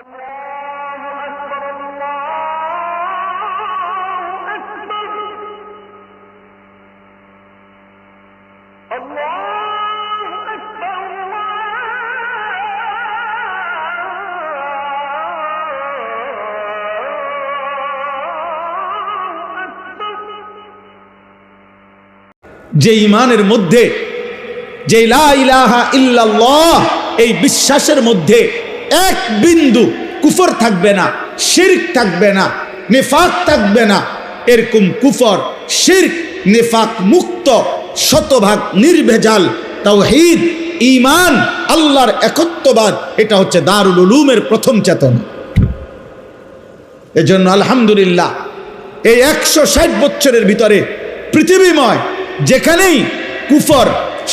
যে ঈমানের মধ্যে, যে লা ইলাহা ইল্লাল্লাহ এই বিশ্বাসের মধ্যে এক বিন্দু কুফর থাকবে না, শিরক থাকবে না, নিফাক থাকবে না, এরকম কুফর, শিরক, নিফাক মুক্ত শতভাগ নির্ভেজাল তাওহীদ, ঈমান, আল্লাহর একত্ববাদ, এটা হচ্ছে দারুল উলুমের প্রথম চেতনা। এজন্য আলহামদুলিল্লাহ এই 160 বছরের ভিতরে পৃথিবীময় যেখানেই কুফর,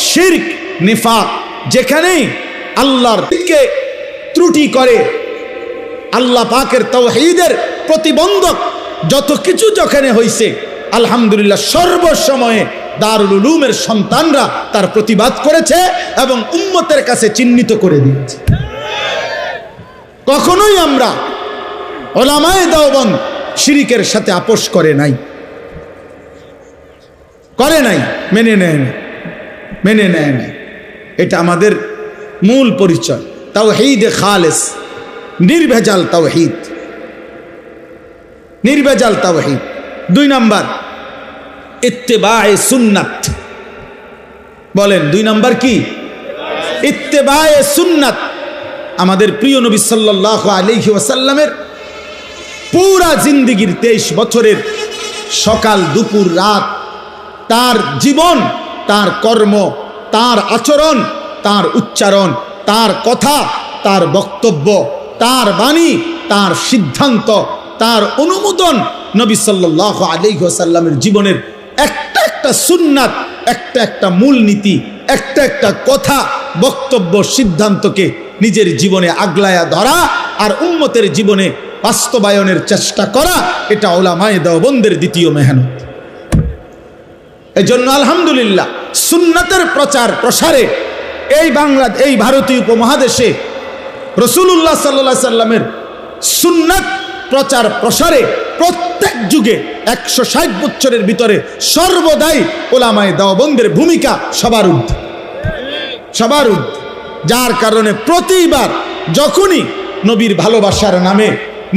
শিরক, নিফাক, যেখানেই আল্লাহর দিকে ত্রুটি করে, আল্লাহ পাকের তাওহীদের প্রতিবন্ধক যত কিছু যেখানে হয়েছে, আলহামদুলিল্লাহ সর্বসময়ে দারুল উলুমের সন্তানরা তার প্রতিবাদ করেছে এবং উম্মতের কাছে চিহ্নিত করে দিয়েছে। কখনোই আমরা উলামায়ে দেওবন্দ শিরকের সাথে আপোষ করে নাই, মেনে নেয় না। এটা আমাদের মূল পরিচয়, তাওহীদ খালেস, নির্ভেজাল তাওহীদ। 2 নাম্বার ইত্তেবায়ে সুন্নাত। বলেন 2 নাম্বার কি? ইত্তেবায়ে সুন্নাত। আমাদের প্রিয় নবী সাল্লাল্লাহু আলাইহি ওয়াসাল্লামের পুরা জিন্দেগীর 23 বছরের সকাল দুপুর রাত, তার জীবন, তার কর্ম, তার আচরণ, তার উচ্চারণ, তার কথা, তার বক্তব্য, তার বাণী, তার সিদ্ধান্ত, তার অনুমোদন, নবী সাল্লাল্লাহু আলাইহি ওয়াসাল্লামের জীবনের একটা সুন্নাত, একটা মূলনীতি, একটা কথা, বক্তব্য, সিদ্ধান্তকে নিজের জীবনে আগলায়া ধরা আর উম্মতের জীবনে বাস্তবায়নের চেষ্টা করা, এটা উলামায়ে দেওবন্দের দ্বিতীয় মেহনত। এজন্য আলহামদুলিল্লাহ সুন্নাতের প্রচার প্রসারে এই ভারতীয় উপমহাদেশে রাসূলুল্লাহ সাল্লাল্লাহু আলাইহি সাল্লামের সুন্নাত প্রচার প্রসারে প্রত্যেক যুগে 160 বছরের ভিতরে সর্বদাই উলামায়ে দেওবন্দের ভূমিকা সবার ঊর্ধ্বে। যার কারণে প্রতিবার যখনই নবীর ভালোবাসার নামে,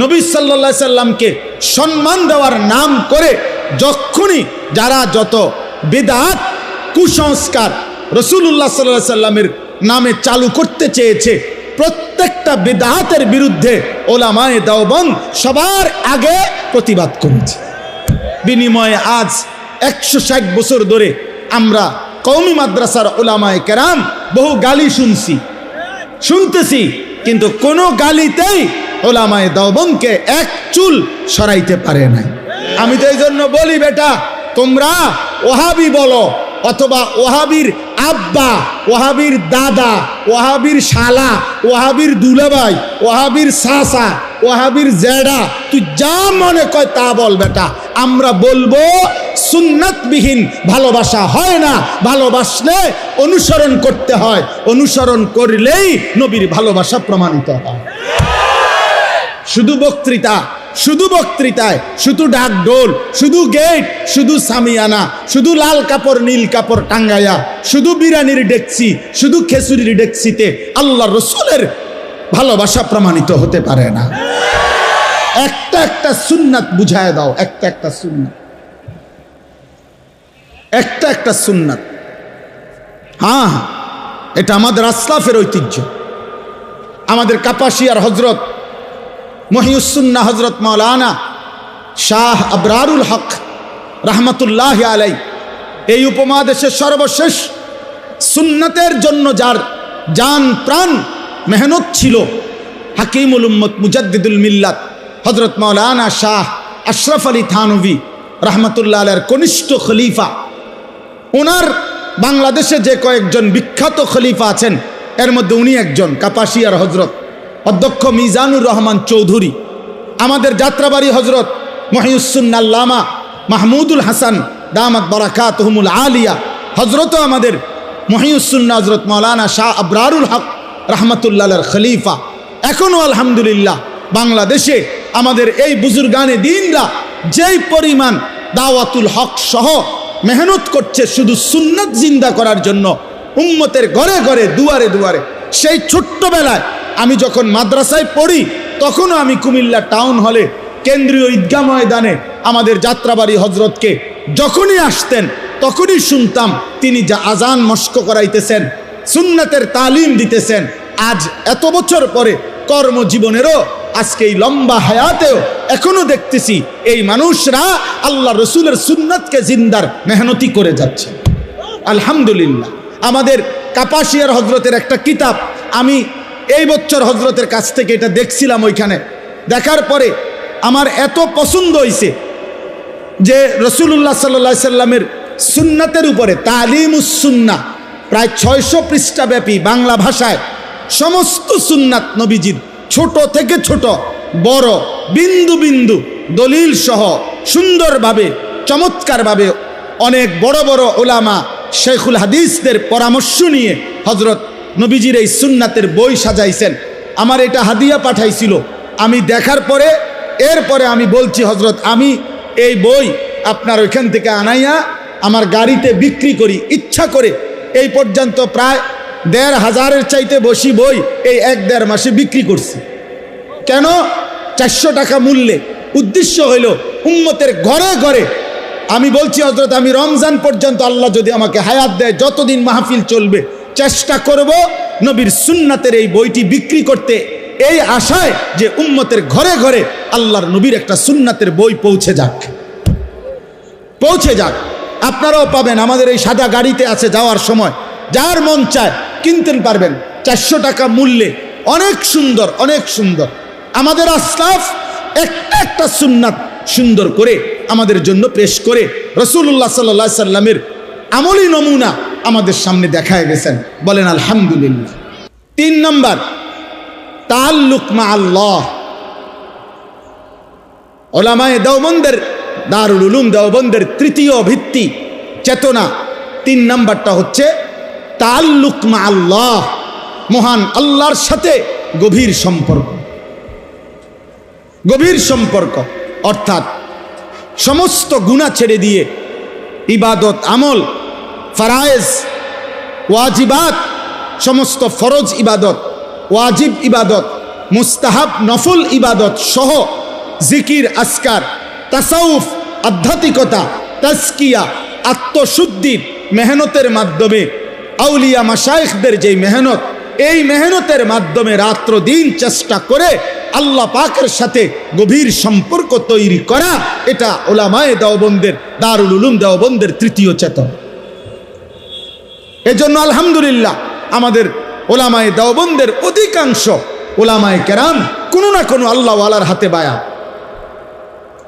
নবী সাল্লাল্লাহু আলাইহি সাল্লামকে সম্মান দেওয়ার নাম করে যখনই যারা যত বিদআত, কুসংস্কার রাসূলুল্লাহ সাল্লাল্লাহু আলাইহি সাল্লামের নামে চালু করতে চেয়েছে, প্রত্যেকটা বিদআতের বিরুদ্ধে উলামায়ে দেওবন্দ সবার আগে প্রতিবাদ করেছে। বিনিময়ে আজ 160 বছর ধরে আমরা কওমি মাদ্রাসার উলামায়ে কেরাম বহু গালি শুনতেছি, কিন্তু কোনো গালিতেই উলামায়ে দেওবন্দকে এক চুল সরাইতে পারে নাই। আমি তো এই জন্য বলি, বেটা তোমরা ওহাবি বলো, অথবা ওহাবির আব্বা, ওহাবির দাদা, ওহাবির শালা, ওহাবির দুলাভাই, ওহাবির সাসা, ওহাবির জেডা, তুই যা মনে কয় তা বল বেটা। আমরা বলবো সুন্নাতবিহীন ভালোবাসা হয় না, ভালোবাসলে অনুসরণ করতে হয়, অনুসরণ করলেই নবীর ভালোবাসা প্রমাণিত হয়। শুধু বক্তৃতায়, শুধু ডাকডোল, শুধু গেট, শুধু সামিয়ানা, শুধু লাল কাপড় নীল কাপড় টাঙ্গায়া, শুধু বিরানির ডেকচি, শুধু খেসুরির ডেকচিতে আল্লাহ রসুলের ভালোবাসা প্রমাণিত হতে পারে না। একটা সুন্নাত বুঝায় দাও, একটা সুন্নাত। হ্যাঁ, এটা আমাদের আসলাফের ঐতিহ্য। আমাদের কাপাসিয়ার হজরত মহিউসুন্নাহ হজরত মাওলানা শাহ আবরারুল হক রহমতুল্লাহ আলাই, এই উপমহাদেশের সর্বশেষ সুন্নতের জন্য যার জান প্রাণ মেহনত ছিল, হাকিমুল উম্মত মুজাদ্দিদুল মিল্লাত হজরত মাওলানা শাহ আশরাফ আলী থানভী রহমতুল্লাহ আলাইহির কনিষ্ঠ খলিফা। ওনার বাংলাদেশে যে কয়েকজন বিখ্যাত খলিফা আছেন, এর মধ্যে উনি একজন। কাপাসিয়ার হজরত অধ্যক্ষ মিজানুর রহমান চৌধুরী, আমাদের যাত্রাবাড়ি হজরত মহিউসুন্নাহ আল্লামা মাহমুদুল হাসান দামাত বারাকাতুহুমুল আলিয়া, হজরত আমাদের মহিউসুন্নাহ হজরত মাওলানা শাহ আবরারুল হক রহমতুল্লাহ আলাইহির খলিফা, এখনো আলহামদুলিল্লাহ বাংলাদেশে আমাদের এই বুজুর্গানে দ্বীনরা যেই পরিমাণ দাওয়াতুল হক সহ মেহনত করছে শুধু সুন্নাত জিন্দা করার জন্য, উম্মতের ঘরে ঘরে দুয়ারে দুয়ারে। সেই ছোট্টবেলায় আমি যখন মাদ্রাসায় পড়ি তখনও আমি কুমিল্লা টাউন হলে কেন্দ্রীয় ঈদগাহ ময়দানে আমাদের যাত্রাবাড়ি হজরতকে যখনই আসতেন তখনই শুনতাম তিনি যা আজান মস্ক করাইতেছেন, সুন্নাতের তালিম দিতেছেন। আজ এত বছর পরে কর্মজীবনেরও আজকে এই লম্বা হায়াতেও এখনো দেখতেছি এই মানুষরা আল্লাহ রসুলের সুন্নাতকে জিন্দার মেহনতি করে যাচ্ছে। আলহামদুলিল্লাহ। আমাদের কাপাসিয়ার হজরতের একটা কিতাব আমি এই বছর হজরতের কাছ থেকে এটা দেখছিলাম, ওইখানে দেখার পরে আমার এত পছন্দ হয়েছে যে রসুল্লাহ সাল্লাল্লাহু সাল্লামের সুন্নাতের উপরে তালিমুস সুন্নাহ প্রায় 600 পৃষ্ঠাব্যাপী বাংলা ভাষায় সমস্ত সুন্নাত নবীজির ছোট থেকে ছোট বড় বিন্দু বিন্দু দলিল সহ সুন্দরভাবে চমৎকারভাবে অনেক বড় বড় ওলামা শেখুল হাদিসদের পরামর্শ নিয়ে হজরত নবীজির এই সুন্নাতের বই সাজাইছেন। আমার এটা হাদিয়া পাঠাইছিল। আমি দেখার পরে এরপরে আমি বলছি হজরত আমি এই বই আপনার ওইখান থেকে আনাইয়া আমার গাড়িতে বিক্রি করি, ইচ্ছা করে এই পর্যন্ত প্রায় 1500-এর চাইতে বেশি বই এই 1-1.5 মাসে বিক্রি করছি। কেন? 400 টাকা মূল্যে। উদ্দেশ্য হইল উম্মতের ঘরে ঘরে। আমি বলছি হজরত আমি রমজান পর্যন্ত আল্লাহ যদি আমাকে হায়াত দেয়, যতদিন মাহফিল চলবে চেষ্টা করব নবীর সুন্নাতের এই বইটি বিক্রি করতে, এই আশায় যে উম্মতের ঘরে ঘরে আল্লাহর নবীর একটা সুন্নাতের বই পৌঁছে যাক। আপনারাও পাবেন, আমাদের এই সাদা গাড়িতে আছে, যাওয়ার সময় যার মন চায় কিনতে পারবেন। 400 টাকা মূল্যে অনেক সুন্দর, অনেক সুন্দর। আমাদের আসলাফ একটা সুন্নাত সুন্দর করে আমাদের জন্য পেশ করে রাসূলুল্লাহ সাল্লাল্লাহু আলাইহি সাল্লামের আমলি নমুনা আমাদের সামনে দেখায় গেছেন। বলেন আলহামদুলিল্লাহ। 3 নম্বর তাআল্লুক মা আল্লাহ। উলামায়ে দেওবন্দের, দারুল উলুম দেওবন্দের তৃতীয় ভিত্তি চেতনা 3 নম্বরটা হচ্ছে তাআল্লুক মা আল্লাহ, মহান আল্লাহর সাথে গভীর সম্পর্ক। গভীর সম্পর্ক অর্থাৎ সমস্ত গুনাহ ছেড়ে দিয়ে ইবাদত আমল, ফরায়েজ ওয়াজিবাত, সমস্ত ফরজ ইবাদত, ওয়াজিব ইবাদত, মুস্তাহাব নফল ইবাদত সহ জিকির, আসকার, তাসাউফ, আধ্যাত্মিকতা, তাজকিয়া, আত্মশুদ্ধির মেহনতের মাধ্যমে আউলিয়া মাশায়েখদের যেই মেহনত, এই মেহনতের মাধ্যমে রাত্র দিন চেষ্টা করে আল্লাহ পাকের সাথে গভীর সম্পর্ক তৈরি করা, এটা উলামায়ে দেওবন্দের, দারুল উলুম দেওবন্দের তৃতীয় চেতনা। এজন্য আলহামদুলিল্লাহ আমাদের উলামায়ে দেওবন্দের অধিকাংশ উলামায়ে কেরাম কোনো না কোনো আল্লাহওয়ালার হাতে বায়া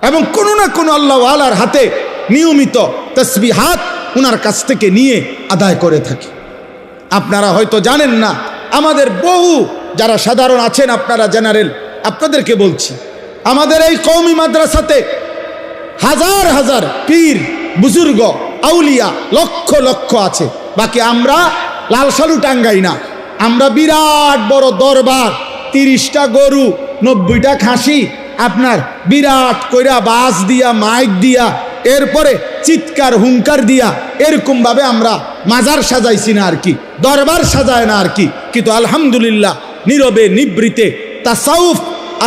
এবং কোনো না কোনো আল্লাহওয়ালার হাতে নিয়মিত তাসবিহাত ওনার কাছ থেকে নিয়ে আদায় করে থাকে। আপনারা হয়তো জানেন না, আমাদের বহু যারা সাধারণ আছেন, আপনারা জেনারেল, আপনাদেরকে বলছি, আমাদের এই কওমি মাদ্রাসাতে হাজার হাজার পীর বুজুর্গ আউলিয়া লক্ষ লক্ষ আছে। বাকি আমরা লাল সালু টাঙ্গাই না, আমরা বিরাট বড় দরবার, 30টা গরু, 90টা খাসি, আপনার বিরাট কইরা বাস দিয়া, মাইক দিয়া, এরপরে চিৎকার হুঙ্কার দিয়া, এরকম ভাবে আমরা মাজার সাজাইছি না আর কি, দরবার সাজায় না আর কি। কিন্তু আলহামদুলিল্লাহ নীরবে নিবৃতে তাসাউফ,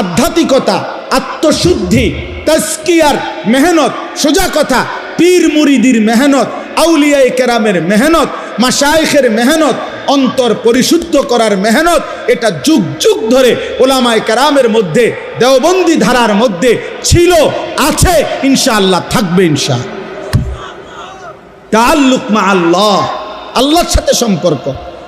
আধ্যাত্মিকতা, আত্মশুদ্ধি, তাজকিয়ার মেহনত, সোজা কথা পীর মুরিদির মেহনত, আউলিয়ায়ে কেরামের মেহনত, মাশায়েখের মেহনত, অন্তর পরিশুদ্ধ করার মেহনত, এটা যুগ যুগ ধরে উলামায়ে কেরামের মধ্যে, দেওবন্দি ধারার মধ্যে ছিল, আছে, ইনশাআল্লাহ থাকবে ইনশাআল্লাহ। তাআল্লুক মা আল্লাহ, আল্লাহর সাথে সম্পর্ক।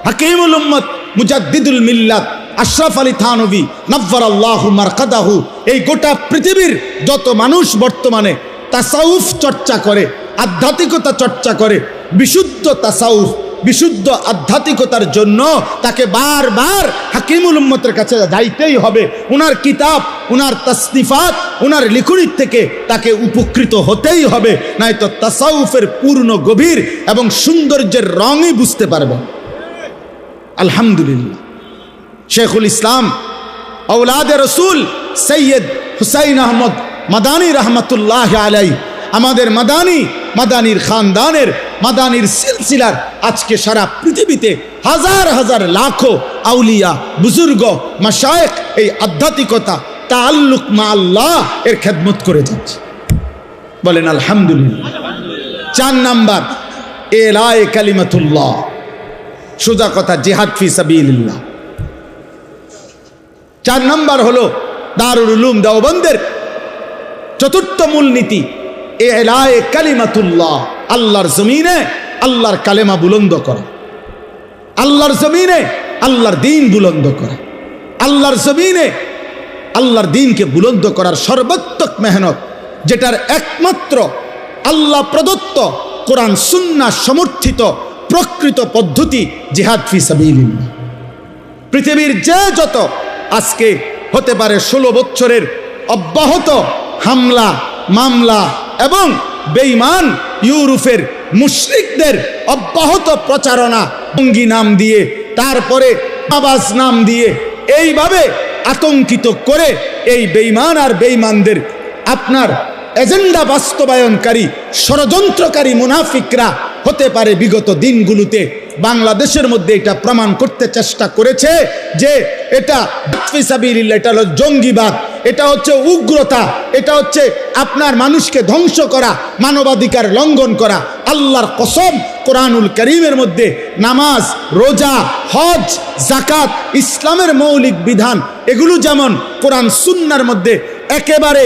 হাকিমুল উম্মত মুজাদ্দিদুল মিল্লাত আশরাফ আলী থানভী নব্বরাল্লাহু মারকাদাহু, এই গোটা পৃথিবীর যত মানুষ বর্তমানে তাসাউফ চর্চা করে, আধ্যাত্মিকতা চর্চা করে, বিশুদ্ধ তাসাউফ, বিশুদ্ধ আধ্যাত্মিকতার জন্য তাকে বারবার হাকিমুল উম্মতের কাছে যাইতেই হবে। উনার কিতাব, উনার তাসনিফাত, উনার লিখনির থেকে তাকে উপকৃত হতেই হবে, নয়তো তাসাউফের পূর্ণ গভীর এবং সৌন্দর্যের রঙই বুঝতে পারবেন। আলহামদুলিল্লাহ শেখুল ইসলাম औलाद रसूल सैयद हुसैन अहमद মাদানী রহমতুল্লাহ আলাইহি, আমাদের মাদানীর খানদানের মাদানীর সিলসিলার আজকে সারা পৃথিবীতে হাজার হাজার লাখো আউলিয়া বুজুর্গ মাশায়েখ এই আধ্যাত্মিকতা তাআল্লুক মা আল্লাহ এর খেদমত করে যাচ্ছে। বলেন আলহামদুলিল্লাহ। 4 নাম্বার এলায়ে কালিমাতুল্লাহ, সোজা কথা জিহাদ ফি সাবিলিল্লাহ। 4 নাম্বার হলো দারুল উলুম দেওবন্দের চতুর্থ মূলনীতি এলায়ে কালিমাতুল্লাহ, আল্লাহর জমিনে আল্লাহর কালেমা বুলন্দ করা, আল্লাহর জমিনে আল্লাহর দ্বীন বুলন্দ করা, আল্লাহর জমিনে আল্লাহর দ্বীনকে বুলন্দ করার সর্বাত্মক মেহনত, যেটার একমাত্র আল্লাহ প্রদত্ত কোরআন সুন্নাহ সমর্থিত প্রকৃত পদ্ধতি জিহাদ ফি সাবিলিল্লাহ। পৃথিবীর যে যত আজকে হতে পারে 16 বছরের অব্যাহত হামলা মামলা এবং বেঈমান ইউরোপের মুশরিকদের অব্যাহত প্রচারণা, জঙ্গি নাম দিয়ে, তারপরে আবাস নাম দিয়ে এইভাবে আতঙ্কিত করে এই বেঈমান আর বেঈমানদের আপনার এজেন্ডা বাস্তবায়নকারী ষড়যন্ত্রকারী মুনাফিকরা হতে পারে বিগত দিনগুলোতে বাংলাদেশের মধ্যে এটা প্রমাণ করতে চেষ্টা করেছে যে এটা ফি সাবিলিল্লাহ, এটা হলো জঙ্গিবাদ, এটা হচ্ছে উগ্রতা, এটা হচ্ছে আপনার মানুষকে ধ্বংস করা, মানবাধিকার লঙ্ঘন করা। আল্লাহর কসম, কোরআনুল কারীমের মধ্যে নামাজ, রোজা, হজ, যাকাত, ইসলামের মৌলিক বিধান, এগুলো যেমন কোরআন সুন্নাহর মধ্যে একেবারে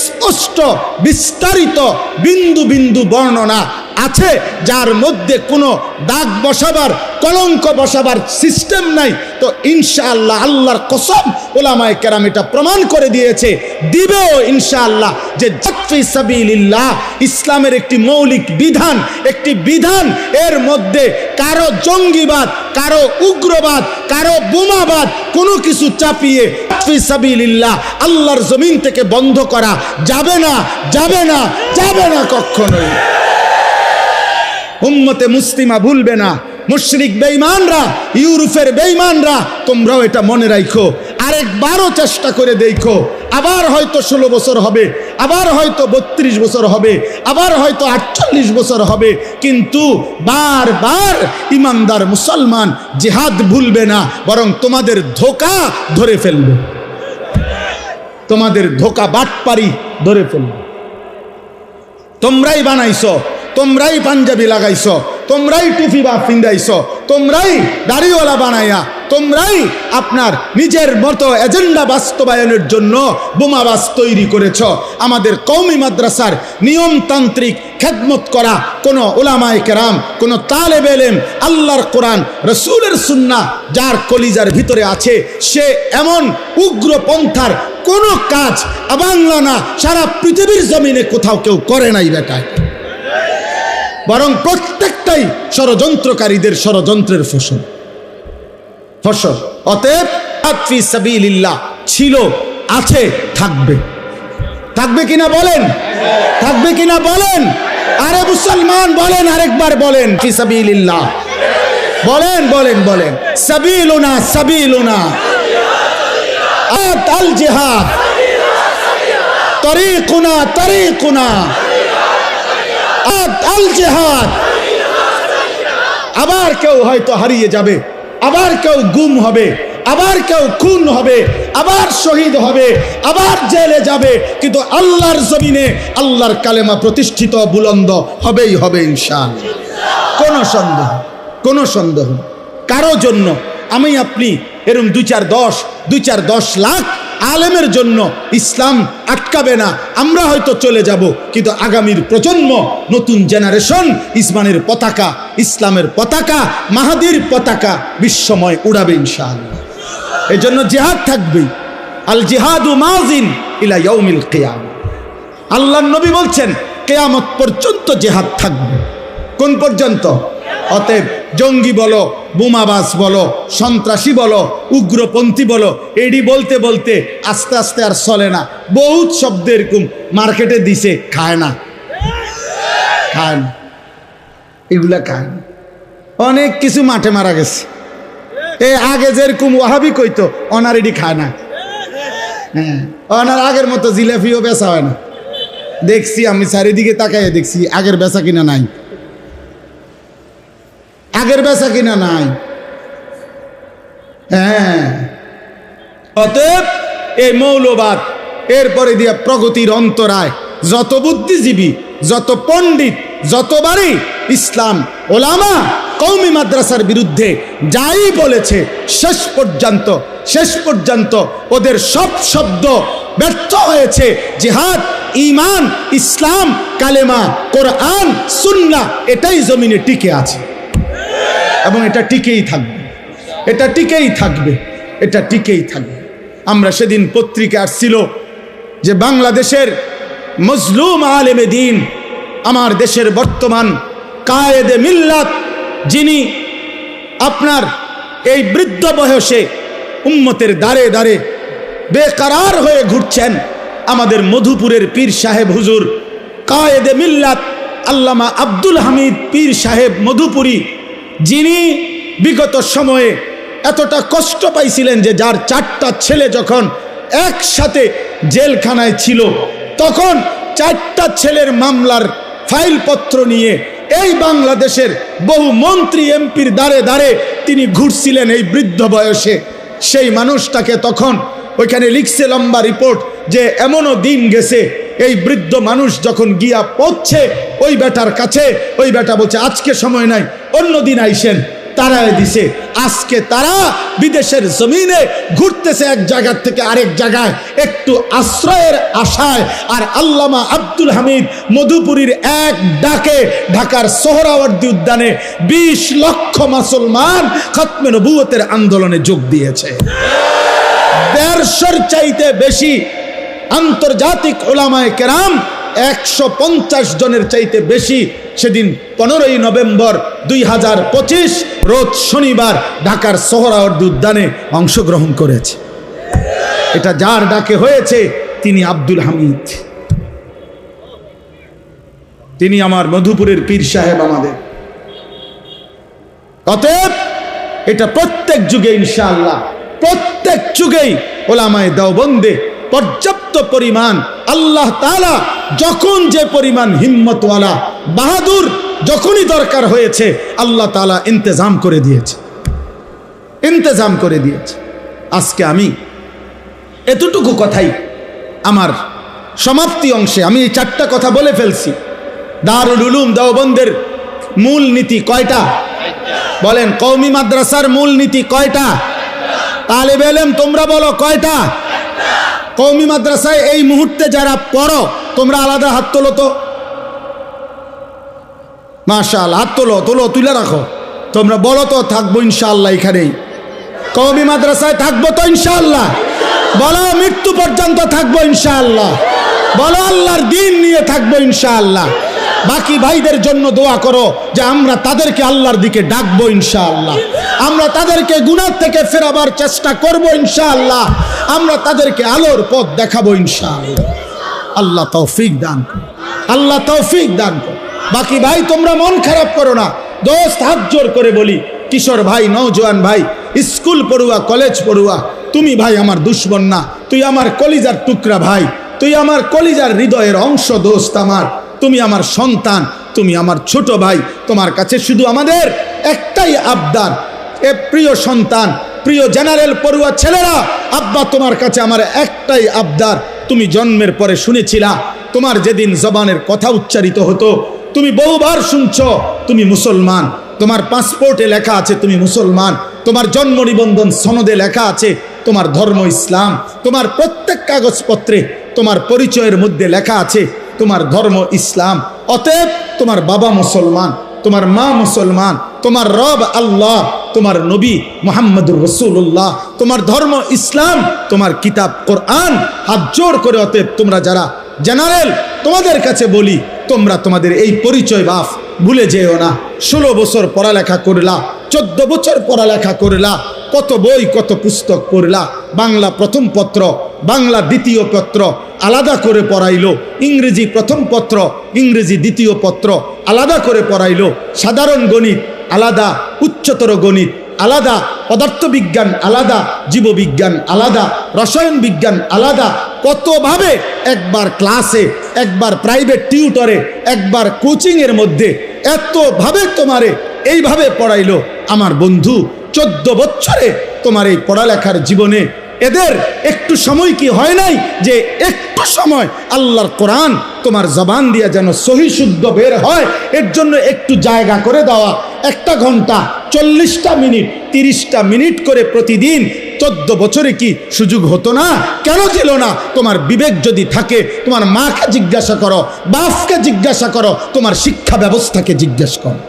স্পষ্ট বিস্তারিত বিন্দু বিন্দু বর্ণনা আছে, যার মধ্যে কোনো দাগ বসাবার কলঙ্ক বসাবার সিস্টেম নাই। তো ইনশাআল্লাহ আল্লাহর কসম উলামায়ে কেরাম এটা প্রমাণ করে দিয়েছে, দিবেও ইনশাআল্লাহ, যে জিহাদ ফি সাবিলিল্লাহ ইসলামের একটি মৌলিক বিধান, একটি বিধান, এর মধ্যে কারো জঙ্গিবাদ, কারো উগ্রবাদ, কারো বোমাবাদ কোনো কিছু চাপিয়ে ফি সাবিলিল্লাহ আল্লাহর জমিন থেকে বন্ধ করা যাবে না, যাবে না, যাবে না কখনোই। উম্মতে মুসলিমা ভুলবে না, মুশরিক বেঈমানরা, ইউরোপের বেঈমানরা, তোমরাও এটা মনে রাখো, আরেকবারও চেষ্টা করে দেখো। আবার হয়তো 16 বছর হবে, আবার হয়তো 32 বছর হবে, আবার হয়তো 48 বছর হবে, কিন্তু বারবার ইমানদার মুসলমান জিহাদ ভুলবে না, বরং তোমাদের ধোঁকা ধরে ফেলবে, তোমাদের ধোঁকা বাটপারি ধরে ফেলবে। তোমরাই বানাইছো, তোমরাই পাঞ্জাবি লাগাইছো, তোমরাই টুপি বা পিন্দাইছো, তোমরাই দাড়িওয়ালা বানাইয়া, তোমরাই আপনার নিজের মতো এজেন্ডা বাস্তবায়নের জন্য বোমাবাজ তৈরি করেছ। আমাদের কওমি মাদ্রাসার নিয়মতান্ত্রিক খেদমত করা কোনো উলামায়ে কেরাম, কোনো তালেবে ইলম, আল্লাহর কোরআন রাসূলের সুন্নাহ যার কলিজার ভিতরে আছে, সে এমন উগ্রপন্থার কোনো কাজ বাংলা না সারা পৃথিবীর জমিনে কোথাও কেউ করে নাই বেটায়, বরং প্রত্যেকটাই ষড়যন্ত্রকারীদের ষড়যন্ত্রের ফসল। অতএব জিহাদ ফি সাবিলিল্লাহ ছিল, আছে, থাকবে। থাকবে কিনা বলেন, থাকবে কিনা বলেন। আরে মুসলমান বলেন, আরেকবার বলেন ফি সাবিলিল্লাহ, বলেন বলেন বলেন। সাবিলুনা সাবিলুনা আল জিহাদ, তরিকুনা তরিকুনা আল জিহাদ। আবার কেউ হয়তো হারিয়ে যাবে, আবার কেউ গুম হবে, আবার কেউ খুন হবে, আবার শহীদ হবে, আবার জেলে যাবে, কিন্তু আল্লাহর জমিনে আল্লাহর কালেমা প্রতিষ্ঠিত বুলন্দ হবেই হবে ইনশাআল্লাহ। কোনো সন্দেহ, কোনো সন্দেহ কারো জন্য আমি আপনি এরকম 2-4-10 লাখ আলেমের জন্য ইসলাম আটকাবে না। আমরা হয়তো চলে যাব, কিন্তু আগামীর প্রজন্ম, নতুন জেনারেশন ইসমানের পতাকা, ইসলামের পতাকা, মাহাদির পতাকা বিশ্বময় উড়াবে ইনশাআল্লাহ। এই জন্য জিহাদ থাকবেই। আল জিহাদু মাযিন ইলা ইয়াউমিল কিয়ামা। আল্লাহর নবী বলছেন কিয়ামত পর্যন্ত জিহাদ থাকবে। কোন পর্যন্ত? অতএব জঙ্গি বলো, বোমাবাজ বলো, সন্ত্রাসী বলো, উগ্রপন্থী বলো, এডি বলতে বলতে আস্তে আস্তে আর চলে না। বহুত শব্দ এরকম মার্কেটে দিছে, খায় না, খায় না, এগুলা খায় না। অনেক কিছু মাঠে মারা গেছে। এই আগে যেরকম ওয়াহাবি কইতো, অনারেডি খায় না, হ্যাঁ, ওনার আগের মতো জিলাপিও বেচা হয় না। দেখছি আমি চারিদিকে তাকাইয়ে দেখছি আগের বেচা কিনা নাই, আগের বেচা কিনা নাই। হ্যাঁ, অতএব এই মৌলবাদ, এরপরে দিয়া প্রগতির অন্তরায় যত বুদ্ধিজীবী, যত পণ্ডিত, যতবারই ইসলাম ওলামা কওমি মাদ্রাসার বিরুদ্ধে যাই বলেছে, শেষ পর্যন্ত ওদের সব শব্দ ব্যর্থ হয়েছে। জিহাদ, ঈমান, ইসলাম, কালেমা, কোরআন, সুন্নাহ এটাই জমিনে টিকে আছে এবং এটা টিকেই থাকবে, এটা টিকেই থাকবে, এটা টিকেই থাকবে। আমরা সেদিন পত্রিকা আসছিল যে বাংলাদেশের মজলুম আলেমে দ্বীন, আমার দেশের বর্তমান কায়েদে মিল্লাত, যিনি আপনার এই বৃদ্ধ বয়সে উম্মতের দ্বারে দ্বারে বেকারার হয়ে ঘুরছেন, আমাদের মধুপুরের পীর সাহেব হুজুর কায়েদে মিল্লাত আল্লামা আব্দুল হামিদ পীর সাহেব মধুপুরী, যিনি বিগত সময়ে এতটা কষ্ট পাইছিলেন যে যার 4টা ছেলে যখন একসাথে জেলখানায় ছিল, তখন 4টা ছেলের মামলার ফাইলপত্র নিয়ে এই বাংলাদেশের বহু মন্ত্রী এমপির দ্বারে দ্বারে তিনি ঘুরছিলেন এই বৃদ্ধ বয়সে। সেই মানুষটাকে তখন ওইখানে লিখছে লম্বা রিপোর্ট যে এমনও দিন গেছে, এই বৃদ্ধ মানুষ যখন গিয়া পৌঁছে ওই বেটার কাছে, ওই বেটা বলছে আজকে সময় নাই, অন্য দিন আইসেন, তারাই দিছে। আজকে তারা বিদেশের জমিনে ঘুরতেছে এক জায়গা থেকে আরেক জায়গায় একটু আশ্রয়ের আশায়, আর আল্লামা আব্দুল হামিদ মধুপুরীর এক ডাকে ঢাকার সোহরাওয়ার্দী উদ্যানে 20 লক্ষ মুসলমান খতমে নবুয়তের আন্দোলনে যোগ দিয়েছে। 150-র চাইতে বেশি আন্তর্জাতিক উলামায়ে কেরাম, 150 জনের চাইতে বেশি সেদিন 15ই নভেম্বর 2025 রোজ শনিবার ঢাকার সোহরাওয়ার্দী উদ্যানে অংশগ্রহণ করেছে। এটা যার ডাকে হয়েছে তিনি আব্দুল হামিদ, তিনি আমার মধুপুরের পীর সাহেব আমাদের। অতএব এটা প্রত্যেক যুগে ইনশাআল্লাহ, প্রত্যেক যুগেই ওলামায়ে দেওবন্দে পর্যাপ্ত পরিমাণ আল্লাহ তাআলা যখন যে পরিমাণ হিম্মতওয়ালা বাহাদুর যখনই দরকার হয়েছে আল্লাহ তাআলা ইন্তজাম করে দিয়েছে, ইন্তজাম করে দিয়েছে। আজকে আমি এতটুকু কথাই আমার সমাপ্তি অংশে আমি এই 4টা কথা বলে ফেলছি। দারুল উলুম দেওবন্দের মূল নীতি কয়টা বলেন? কওমি মাদ্রাসার মূল নীতি কয়টা? তালেবে ইলম তোমরা বলো কয়টা? কওমি মাদ্রাসায় এই মুহূর্তে যারা পড়ো তোমরা আলাদা হাত তোলো তো, মাশাআল্লাহ, হাত তোলো, তোলো, তুলে রাখো। তোমরা বলো তো থাকবো ইনশাআল্লাহ এখানেই, কওমি মাদ্রাসায় থাকবো তো ইনশাআল্লাহ, বলো মৃত্যু পর্যন্ত থাকবো ইনশাআল্লাহ, বলো আল্লাহর দ্বীন নিয়ে থাকবো ইনশাআল্লাহ। বাকি ভাইদের জন্য দোয়া করো যে আমরা তাদেরকে আল্লাহর দিকে ডাকবো ইনশাআল্লাহ, আমরা তাদেরকে গুনাহ থেকে ফেরাবার চেষ্টা করবো ইনশাআল্লাহ, আমরা তাদেরকে আলোর পথ দেখাবো ইনশাআল্লাহ। আল্লাহ তৌফিক দান করো, আল্লাহ তৌফিক দান করো। বাকি ভাই তোমরা মন খারাপ করো না, দোস্ত হাত জোর করে বলি, কিশোর ভাই, নওজোয়ান ভাই, স্কুল পড়ুয়া, কলেজ পড়ুয়া, তুমি ভাই আমার দুশ্মন না, তুই আমার কলিজার টুকরা ভাই, তুই আমার কলিজার হৃদয়ের অংশ দোস্ত আমার, তুমি আমার সন্তান, তুমি আমার ছোট ভাই। তোমার কাছে শুধু আমাদের একটাই আবদার, এ প্রিয় সন্তান, প্রিয় জেনারেল পড়ুয়া ছেলেরা, আব্বা তোমার কাছে আমার একটাই আবদার, তুমি জন্মের পরে শুনেছিলা, তোমার যেদিন জবানের কথা উচ্চারিত হতো তুমি বহুবার শুনছ তুমি মুসলমান, তোমার পাসপোর্টে লেখা আছে তুমি মুসলমান, তোমার জন্ম নিবন্ধন সনদে লেখা আছে তোমার ধর্ম ইসলাম, তোমার প্রত্যেক কাগজপত্রে তোমার পরিচয়ের মধ্যে লেখা আছে তোমার ধর্ম ইসলাম। অতএব তোমার বাবা মুসলমান, তোমার মা মুসলমান, তোমার রব আল্লাহ, তোমার নবী মুহাম্মদুর রাসূলুল্লাহ, তোমার ধর্ম ইসলাম, তোমার কিতাব কোরআন। হাত জোর করে অতএব তোমরা যারা জেনারেল, তোমাদের কাছে বলি, তোমরা তোমাদের এই পরিচয় বাফ ভুলে যেও না। 16 বছর পড়ালেখা করলা, 14 বছর পড়ালেখা করলা, কত বই কত পুস্তক পড়লা, বাংলা প্রথম পত্র, বাংলা দ্বিতীয় পত্র আলাদা করে পড়াইলো, ইংরেজি প্রথম পত্র, ইংরেজি দ্বিতীয় পত্র আলাদা করে পড়াইলো, সাধারণ গণিত আলাদা, উচ্চতর গণিত আলাদা, পদার্থবিজ্ঞান আলাদা, জীববিজ্ঞান আলাদা, রসায়ন বিজ্ঞান আলাদা। কতভাবে একবার ক্লাসে, একবার প্রাইভেট টিউটরে, একবার কোচিংয়ের মধ্যে এতভাবে তোমারে এইভাবে পড়াইলো। আমার বন্ধু 14 বছরে তোমার এই পড়ালেখার জীবনে এদের একটু সময় কি হয় নাই যে একটু সময় আল্লাহর কোরআন তোমার জবান দিয়ে যেন সহি শুদ্ধ বের হয়, এর জন্য একটু জায়গা করে দেওয়া। 1 ঘন্টা 40টা মিনিট 30টা মিনিট করে প্রতিদিন 14 বছরে কি সুযোগ হতো না? কেন ছিল না? তোমার বিবেক যদি থাকে, তোমার মাকে জিজ্ঞাসা করো, বাপকে জিজ্ঞাসা করো, তোমার শিক্ষা ব্যবস্থাকে জিজ্ঞাসা করো,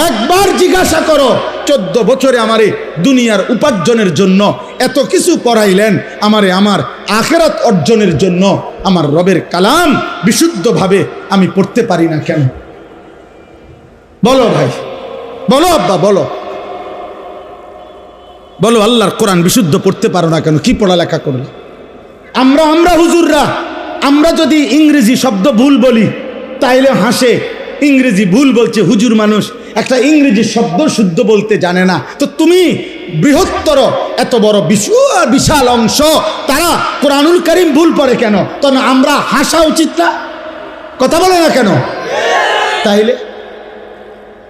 একবার জিজ্ঞাসা করো। 14 বছরে আমারে দুনিয়ার উপার্জনের জন্য এত কিছু পড়াইলেন, আমারে আমার আখিরাত অর্জনের জন্য আমার রবের কালাম বিশুদ্ধভাবে আমি পড়তে পারি না কেন? বলো ভাই, বলো আব্বা, বলো বলো, আল্লাহর কোরআন বিশুদ্ধ পড়তে পারো না কেন? কি পড়ালেখা করলে? আমরা হুজুররা আমরা যদি ইংরেজি শব্দ ভুল বলি তাইলে হাসে, ইংরেজি ভুল বলছে হুজুর মানুষ, একটা ইংরেজি শব্দ শুদ্ধ বলতে জানে না। তো তুমি বৃহত্তর এত বড় বিশাল অংশ তারা কোরআনুল কারীম ভুল পড়ে কেন? তখন আমরা হাসা উচিত না? কথা বলে না কেন? তাইলে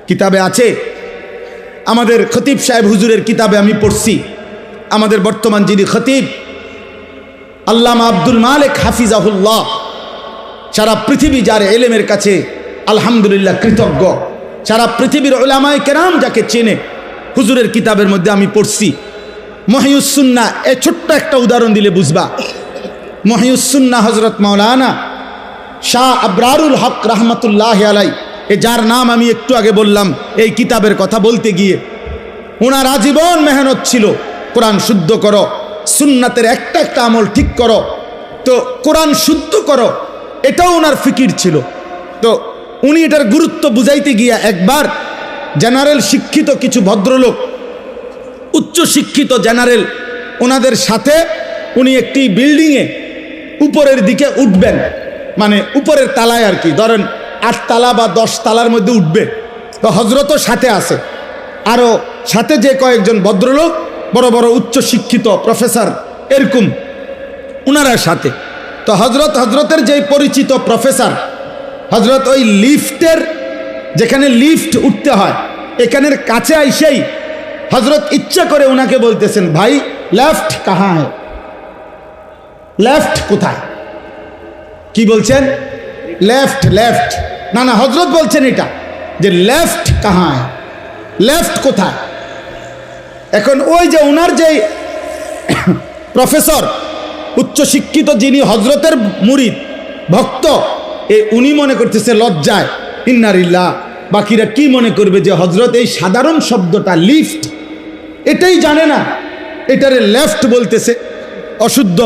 কিতাবে আছে, আমাদের খতিব সাহেব হুজুরের কিতাবে আমি পড়ছি, আমাদের বর্তমান যিনি খতিব আল্লামা আব্দুল মালিক হাফিজাহুল্লাহ, সারা পৃথিবী যার এলেমের কাছে আলহামদুলিল্লাহ কৃতজ্ঞ, সারা পৃথিবীর উলামায়ে কেরাম যাকে চেনে, হুজুরের কিতাবের মধ্যে আমি পড়ছি মহিউস সুন্নাহ। এই ছোট্ট একটা উদাহরণ দিলে বুঝবা। মহিউস সুন্নাহ হযরত মাওলানা শাহ আবরারুল হক রহমতুল্লাহ আলাই, যার নাম আমি একটু আগে বললাম এই কিতাবের কথা বলতে গিয়ে, ওনার আজীবন মেহনত ছিল কোরআন শুদ্ধ করো, সুন্নাতের একটা একটা আমল ঠিক করো, তো কোরআন শুদ্ধ করো, এটাও ওনার ফিকির ছিল। তো উনি এটার গুরুত্ব বুঝাইতে গিয়া একবার জেনারেল শিক্ষিত কিছু ভদ্রলোক, উচ্চ শিক্ষিত জেনারেল, ওনাদের সাথে উনি একটি বিল্ডিংয়ে উপরের দিকে উঠবেন, মানে উপরের তালায় আর কি, ধরেন 8 তালা বা 10 তালার মধ্যে উঠবে। তো হজরতও সাথে আছে, আরও সাথে যে কয়েকজন ভদ্রলোক বড় বড় উচ্চ শিক্ষিত প্রফেসর এরকম ওনারা সাথে। তো হজরতের যে পরিচিত প্রফেসর, হজরত ওই লিফটের, যেখানে লিফট উঠতে হয় এখানের কাছে আইসেই হজরত ইচ্ছা করে ওনাকে বলতেছেন, ভাই লেফট কাহা হ্যায়, লেফট কোথায়? কি বলছেন? লেফট, লেফট না না, হজরত বলছেন এটা যে লেফট কাহা হ্যায়, লেফট কোথায়? এখন ওই যে ওনার যে প্রফেসর উচ্চ শিক্ষিত, যিনি হজরতের মুরিদ ভক্ত, উনি মনে করতেছে লজ্জায় ইন্নারিল্লাহ, বাকিরা কি মনে করবে যে হজরত এই সাধারণ শব্দটা লিফট এটাই জানে না, এটারে লেফট বলতেছে, অশুদ্ধ,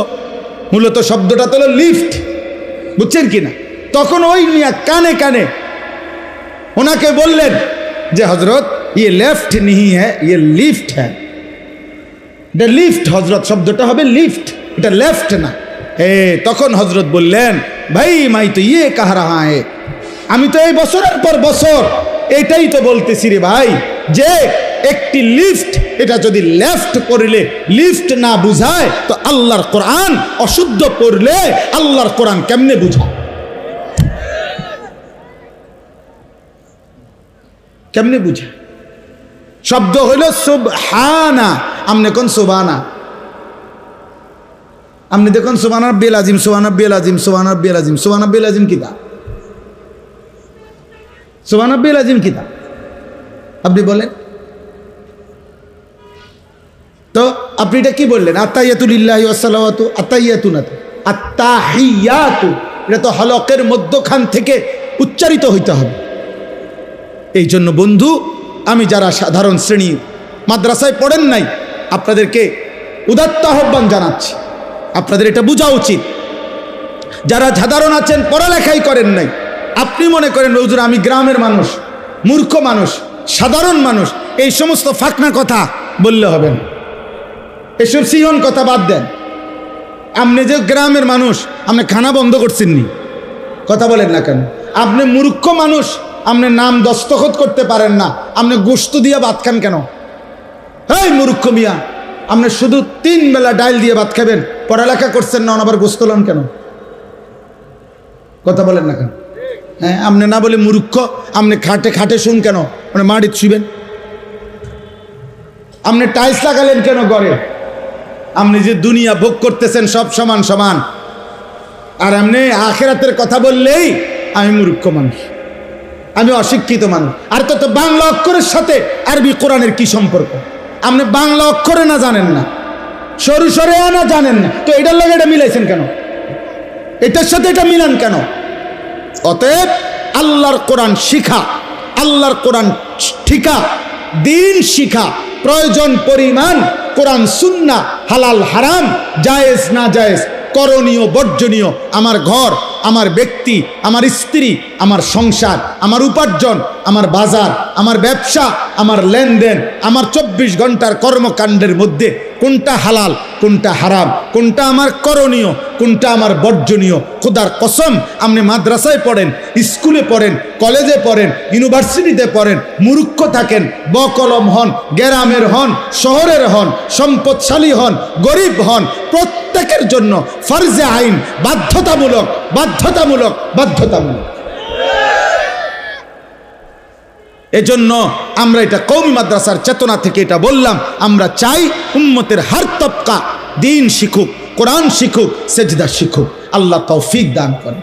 মূলত শব্দটা তো হলো লিফট, বুঝছেন কিনা? তখন ওই মিয়া কানে কানে ওনাকে বললেন যে হজরত ইয়ে লেফট नहीं है, ये লিফট है, এটা লিফট হজরত, শব্দটা হবে লিফট, এটা লেফট না। তখন হজরত বললেন, ভাই মাই তো ইয়ে কাহা রাহা হ্যায়, আমি তো এই বছরের পর বছর এটাই তো বলতেছি রে ভাই, যে একটি লিফট, এটা যদি লেফট পড়লে লিফট না বুঝায় তো আল্লাহর কোরআন অশুদ্ধ পড়লে আল্লাহর কোরআন কেমনে বুঝায়? কেমনে বুঝায়? শব্দ হইল সুবহানা, আমনে কোন সুবহানা, আপনি দেখুন সুবহান রাব্বিল আযীম, সুবহান রাব্বিল আযীম, সুবহান রাব্বিল আযীম, সুবহান রাব্বিল আযীম কিতা, সুবহান রাব্বিল আযীম কিতা আপনি বলেন তো? আপনি এটা কি বললেন? আত্তাহিয়াতু লিল্লাহি ওয়াস সালাওয়াতু, আত্তাহিয়াতু না, আত্তাহিয়াতু, এটা তো হলকের মধ্যখান থেকে উচ্চারিত হইতে হবে। এই জন্য বন্ধু, আমি যারা সাধারণ শ্রেণী মাদ্রাসায় পড়েন নাই, আপনাদেরকে উদাত্ত আহ্বান জানাচ্ছি, আপনাদের এটা বোঝা উচিত। যারা সাধারণ আছেন, পড়ালেখাই করেন নাই, আপনি মনে করেন হুজুর আমি গ্রামের মানুষ, মূর্খ মানুষ, সাধারণ মানুষ, এই সমস্ত ফাঁকনা কথা বললে হবে না, এসব সিহন কথা বাদ দেন। আপনি যে গ্রামের মানুষ, আপনি খানা বন্ধ করছেন নি, কথা বলেন না কেন? আপনি মূর্খ মানুষ, আপনি নাম দস্তখত করতে পারেন না, আপনি গোস্ত দিয়ে ভাত খান কেন? এই মূর্খ মিয়া, আপনি শুধু 3 বেলা ডাইল দিয়ে ভাত খাবেন, পড়ালেখা করছেন না, আবার গোস্ত লন কেন? কথা বলেন না কেন? হ্যাঁ, আপনি না বলে মূর্খ, আপনি খাটে খাটে শুন কেন? মানে মাটিতে শুবেন। আপনি টাইলস লাগালেন কেন ঘরে? আপনি যে দুনিয়া ভোগ করতেছেন সব সমান সমান, আর আপনি আখিরাতের কথা বললেই আমি মূর্খ মানুষ, আমি অশিক্ষিত মানুষ। আর তো বাংলা অক্ষরের সাথে আরবি কোরআনের কি সম্পর্ক? আপনি বাংলা অক্ষরে না জানেন না, সরু সরে না জানেন না, তো এটার লাগে এটা মিলাইছেন কেন? এটার সাথে এটা মিলান কেন? অতএব আল্লাহর কোরআন শিখা, আল্লাহর কোরআন ঠিকা, দিন শিখা, প্রয়োজন পরিমাণ কোরআন সুন্নাহ, হালাল হারাম, জায়েজ না জায়েজ, করণীয় বর্জনীয়, আমার ঘর, আমার ব্যক্তি, আমার স্ত্রী, আমার সংসার, আমার উপার্জন, আমার বাজার, আমার ব্যবসা, আমার লেনদেন, আমার 24 ঘন্টার কর্মকাণ্ডের মধ্যে কোনটা হালাল, কোনটা হারাম, কোনটা আমার করণীয়, কোনটা আমার বর্জনীয়। খোদার কসম, আপনি মাদ্রাসায় পড়েন, স্কুলে পড়েন, কলেজে পড়েন, ইউনিভার্সিটিতে পড়েন, মূর্খ থাকেন, বকলম হন, গ্রামের হন, শহরের হন, সম্পদশালী হন, গরিব হন, প্রত্যেকের জন্য ফরজে আইন, বাধ্যতামূলক, বাধ্যতামূলক, বাধ্যতামূলক। এজন্য আমরা এটা কওমি মাদ্রাসার চেতনা থেকে এটা বললাম, আমরা চাই উম্মতের হার তবকা দিন শিখুক, কোরআন শিখুক, সেজদা শিখুক। আল্লাহ তৌফিক দান করেন,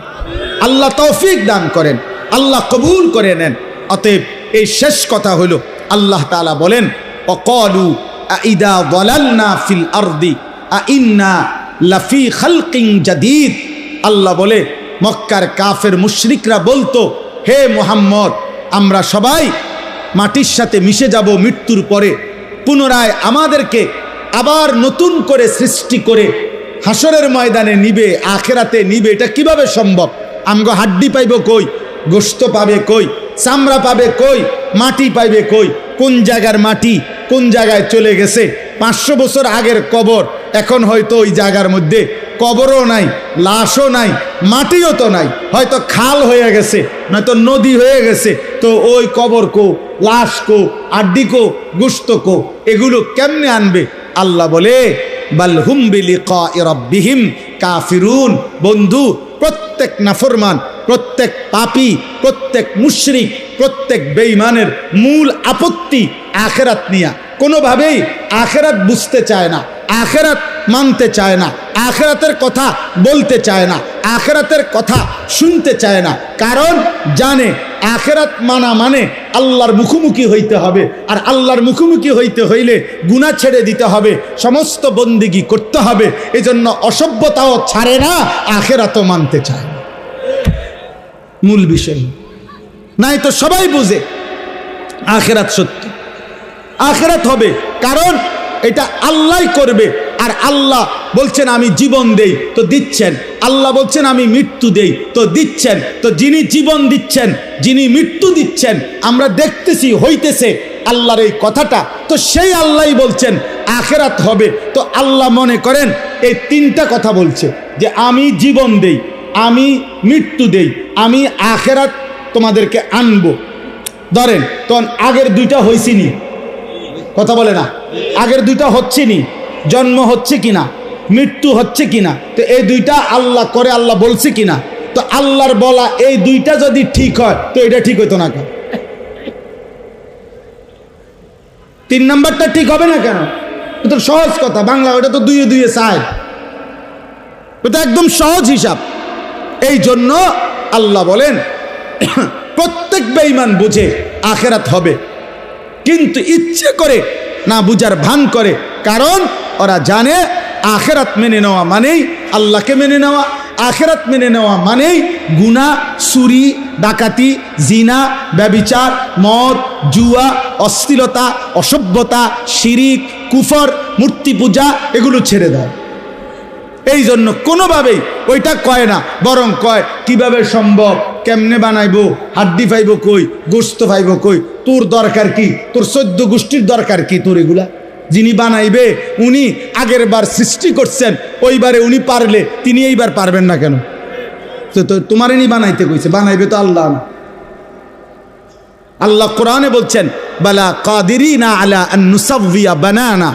আল্লাহ তৌফিক দান করেন, আল্লাহ কবুল করে নেন। অতএব এই শেষ কথা হলো, আল্লাহ তাআলা বলেন, ওয়াকালু আইদা যালালনা ফিল আরদি আইন্না লাফি খালকিন জাদীদ। আল্লাহ বলে, মক্কার কাফের মুশরিকরা বলতো, হে মুহাম্মদ, আমরা সবাই মাটির সাথে মিশে যাব মৃত্যুর পরে, পুনরায় আমাদেরকে আবার নতুন করে সৃষ্টি করে হাসরের ময়দানে নিবে, আখেরাতে নিবে। এটা কিভাবে সম্ভব? আমগো হাড্ডি পাইব কই, গোশত পাবে কই, চামড়া পাবে কই, মাটি পাইবে কই? কোন জায়গার মাটি কোন জায়গায় চলে গেছে? 500 বছর আগের কবর, এখন হয়তো ওই জায়গার মধ্যে কবরও নাই, লাশও নাই, মাটিও তো নাই, হয়তো খাল হয়ে গেছে, নয়তো নদী হয়ে গেছে। তো ওই কবর কো, লাশ কো, আড্ডি কো, গোশত কো, এগুলো কেমনে আনবে? আল্লাহ বলে, বাল হুম বিলিকাই রাব্বিহিম কাফিরুন। বন্ধু, প্রত্যেক নাফরমান, প্রত্যেক পাপী, প্রত্যেক মুশরিক, প্রত্যেক বেঈমানের মূল আপত্তি আখিরাত নিয়া। কোনোভাবেই আখিরাত বুঝতে চায় না, আখিরাত মানতে চায় না, আখিরাতের কথা বলতে চায় না, আখিরাতের কথা শুনতে চায় না। কারণ জানে আখিরাত মানা মানে আল্লাহর মুখোমুখি হইতে হবে, আর আল্লাহর মুখোমুখি হইতে হইলে গুনাহ ছেড়ে দিতে হবে, সমস্ত বন্দিগি করতে হবে। এজন্য অসভ্যতাও ছাড়ে না, আখিরাতও মানতে চায় না। মূল বিষয় নাই তো সবাই বুঝে আখিরাত সত্য, আখিরাত হবে, কারণ এটা আল্লাহই করবে। আর আল্লাহ বলছেন আমি জীবন দেই, তো দিচ্ছেন। আল্লাহ বলছেন আমি মৃত্যু দেই, তো দিচ্ছেন। তো যিনি জীবন দিচ্ছেন, যিনি মৃত্যু দিচ্ছেন, আমরা দেখতেছি হইতেছে আল্লাহর এই কথাটা, তো সেই আল্লাহই বলছেন আখিরাত হবে। তো আল্লাহ মনে করেন এই 3টা কথা বলছে, যে আমি জীবন দেই, আমি মৃত্যু দেই, আমি আখিরাত তোমাদেরকে আনবো। ধরেন, তখন আগের 2টা হইছিনি, কথা বলে না, আগের 2টা হচ্ছে নি, জন্ম হচ্ছে কিনা, মৃত্যু হচ্ছে কিনা, তো এই 2টা আল্লাহ করে, আল্লাহ বলছে কিনা। তো আল্লাহর বলা এই 2টা যদি ঠিক হয়, তো এটা ঠিক হইতো না কেন? 3 নাম্বারটা ঠিক হবে না কেন? তো সহজ কথা, বাংলা ওটা তো 2 2 4, ওটা একদম সহজ হিসাব। এই জন্য আল্লাহ বলেন প্রত্যেক বেঈমান বুঝে আখিরাত হবে, কিন্তু ইচ্ছে করে না বুঝার ভান করে। কারণ ওরা জানে আখিরাত মেনে নেওয়া মানেই আল্লাহকে মেনে নেওয়া, আখিরাত মেনে নেওয়া মানেই গুনাহ, চুরি, ডাকাতি, জিনা, ব্যভিচার, মদ, জুয়া, অশ্লীলতা, অসভ্যতা, শিরিক, কুফর, মূর্তি পূজা, এগুলো ছেড়ে দাও। এই জন্য কোনোভাবেই ওইটা কয় না, বরং কয় কিভাবে সম্ভব, কেমনে বানাইবো, হাড্ডি পাইব কই, গোস্ত পাইব কই, তোর দরকার কি, তোর 14 গোষ্ঠীর দরকার কি তোর এগুলা? যিনি বানাইবে উনি আগের বার সৃষ্টি করছেন, ওইবারে উনি পারলে তিনি এইবার পারবেন না কেন? তো তোমার ইনি বানাইতে কইছে, বানাইবে তো আল্লাহ না। আল্লাহ কোরআনে বলছেন বালা কাদিরিনা আলা আন নুসাউইয়া বানানা,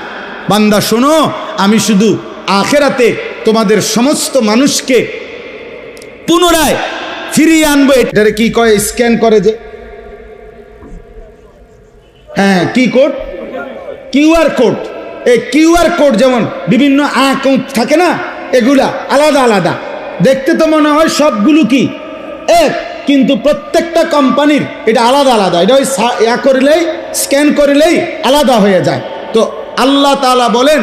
বান্দা শোনো, আমি শুধু আখিরাতে তোমাদের সমস্ত মানুষকে পুনরায় ফিরিয়ে আনবো। এটারে কি কয়, স্ক্যান করে যে, হ্যাঁ কি কোড, কিউআর কোড। এই কিউআর কোড যেমন বিভিন্ন অ্যাকাউন্ট থাকে না, এগুলা আলাদা আলাদা দেখতে তো মনে হয় সবগুলো কি এক, কিন্তু প্রত্যেকটা কোম্পানির এটা আলাদা আলাদা। এটা ওই করলেই, স্ক্যান করলেই আলাদা হয়ে যায়। তো আল্লাহ তাআলা বলেন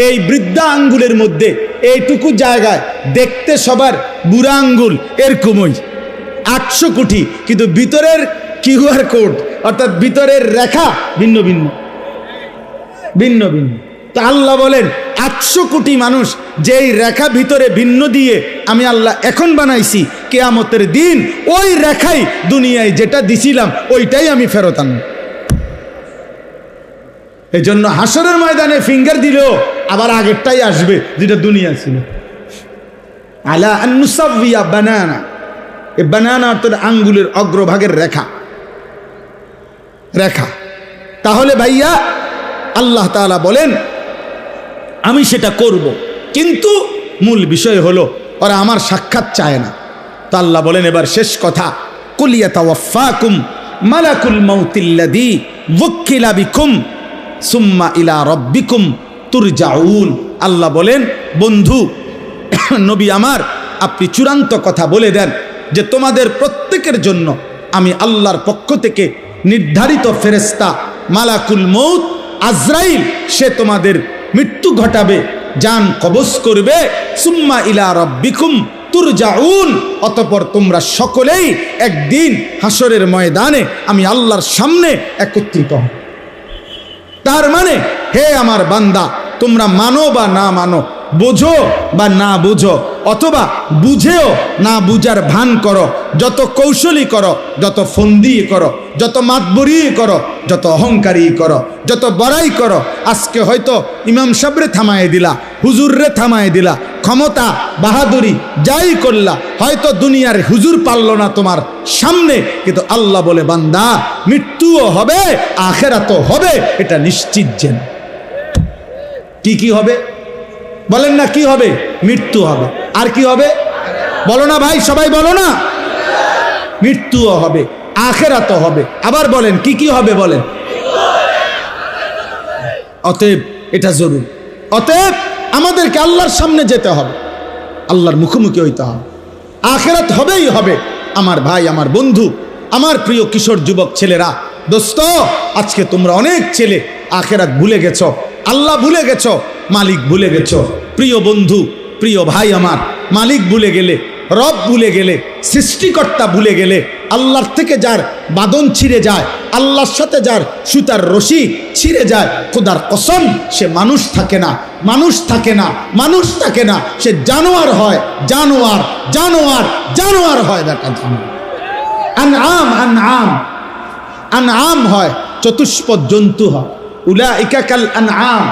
এই বৃদ্ধা আঙ্গুলের মধ্যে এইটুকু জায়গায় দেখতে সবার বুড়া আঙ্গুল এরকমই 800 কোটি, কিন্তু ভিতরের কিউআর কোড অর্থাৎ ভিতরের রেখা ভিন্ন ভিন্ন ভিন্ন ভিন্ন। তো আল্লাহ বলেন 800 কোটি মানুষ যেই রেখা ভিতরে ভিন্ন দিয়ে আমি আল্লাহ এখন বানাইছি, কিয়ামতের দিন ওই রেখাই দুনিয়ায় যেটা দিছিলাম ওইটাই আমি ফেরত আনব। এই জন্য হাসরের ময়দানে ফিঙ্গার দিলেও আবার আগেরটাই আসবে যেটা দুনিয়া ছিল। আলা আন নুসাউইয়া বানানা, এই বানানা অর্থাৎ আঙ্গুলের অগ্রভাগের রেখা রেখা। তাহলে ভাইয়া আল্লাহ তাআলা বলেন আমি সেটা করব, কিন্তু মূল বিষয় হলো ওরা আমার সাক্ষাৎ চায় না। তা আল্লাহ বলেন এবার শেষ কথা, কুল ইয়াতাওয়াফাকুম মালাকুল মাউতিল্লাযী ওয়াক্কিলা বিকুম সুম্মা ইলা রাব্বিকুম তুরজাউন। আল্লাহ বলেন বন্ধু নবী আমার, আপনি চূড়ান্ত কথা বলে দেন যে তোমাদের প্রত্যেকের জন্য আমি আল্লাহর পক্ষ থেকে নির্ধারিত ফেরেশতা মালাকুল মউত আজরাইল সে তোমাদের মৃত্যু ঘটাবে, জান কবজ করবে। সুম্মা ইলা রাব্বিকুম তুরজাউন, অতঃপর তোমরা সকলেই একদিন হাসরের ময়দানে আমি আল্লাহর সামনে একত্রিত হও। তার মানে হে আমার বান্দা, তোমরা মানো বা না মানো, বোঝো বা না বুঝো, অথবা বুঝেও না বুঝার ভান করো, যত কৌশলী করো, যত ফন্দি করো, যত মাতবরি করো, যত অহংকারী করো, যত বড়াই করো, আজকে হয়তো ইমাম সাহেবরে থামায় দিলা, হুজুররে থামায় দিলা, ক্ষমতা বাহাদুরি যাই করলা, হয়তো দুনিয়ার হুজুর পারল না তোমার সামনে, কিন্তু আল্লাহ বলে বান্দা মৃত্যুও হবে আখিরাতও হবে, এটা নিশ্চিত জেন। কি হবে বলেন না, কি হবে? মৃত্যু হবে। আর কি হবে বলো না ভাই, সবাই বলো না। মৃত্যুও হবে, আখিরাতও হবে। আবার বলেন কি হবে বলেন। অতএব এটা জরুরি। অতএব আমাদেরকে আল্লাহর সামনে যেতে হবে, আল্লাহর মুখোমুখি হইতে হবে, আখিরাত হবেই হবে। আমার ভাই, আমার বন্ধু, আমার প্রিয় কিশোর যুবক ছেলেরা, দোস্ত, আজকে তোমরা অনেক ছেলে আখিরাত ভুলে গেছো, আল্লাহ ভুলে গেছো, মালিক ভুলে গেছো। প্রিয় বন্ধু, প্রিয় ভাই আমার, মালিক ভুলে গেলে, রব ভুলে গেলে, সৃষ্টিকর্তা ভুলে গেলে, আল্লাহর থেকে যার বাঁধন ছিঁড়ে যায়, আল্লাহর সাথে যার সুতার রশি ছিঁড়ে যায়, খোদার কসম সে মানুষ থাকে না, মানুষ থাকে না, মানুষ থাকে না, সে জানোয়ার হয়, জানোয়ার জানোয়ার জানোয়ার হয়। বেটা জানোয়ার, আনআম আনআম আনআম হয়, চতুষ্পদ জন্তু হয়। উলাইকা কাল আনআম,